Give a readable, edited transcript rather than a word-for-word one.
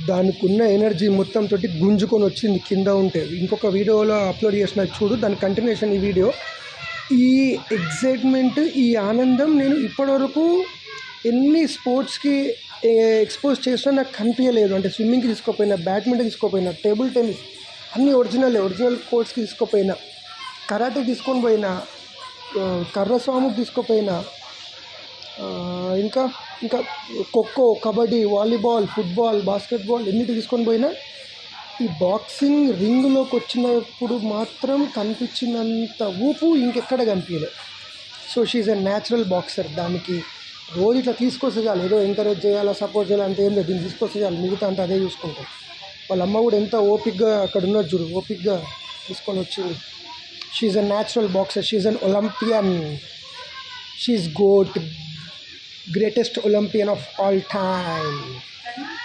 దానికి ఉన్న ఎనర్జీ మొత్తం తోటి గుంజుకొని వచ్చింది కింద ఉంటే. ఇంకొక వీడియోలో అప్లోడ్ చేసిన చూడు, దాని కంటిన్యూషన్ ఈ వీడియో. ఈ ఎగ్జైట్మెంట్, ఈ ఆనందం నేను ఇప్పటివరకు ఎన్ని స్పోర్ట్స్కి ఎక్స్పోజ్ చేసినా నాకు కనిపించలేదు. అంటే స్విమ్మింగ్కి తీసుకోపోయినా, బ్యాడ్మింటన్ తీసుకోపోయినా, టేబుల్ టెన్నిస్ అన్నీ ఒరిజినల్ కోర్ట్స్కి తీసుకోపోయినా, కరాటే తీసుకొని పోయినా, కర్రస్వాముకి తీసుకోపోయినా, ఇంకా ఇంకా kho kho, kabaddi, volleyball, football, basketball ఎన్నిటి తీసుకొని పోయినా ఈ బాక్సింగ్ రింగ్లోకి వచ్చినప్పుడు మాత్రం కనిపించినంత ఊపు ఇంకెక్కడ కనిపించలేదు. So she's a natural boxer. దానికి రోజు ఇట్లా తీసుకొస్తే చాలు, ఏదో ఎంకరేజ్ చేయాలా, సపోర్ట్ చేయాలి అంటే ఏం లేదు. దీన్ని తీసుకొస్తే చాలు, మిగతా అంతా అదే చూసుకుంటాం. వాళ్ళ అమ్మ కూడా ఎంత ఓపిక్గా అక్కడ ఉన్నది చూడు, ఓపిక్గా తీసుకొని వచ్చింది. She's a natural boxer, she's an Olympian, she's GOAT, greatest Olympian of all time.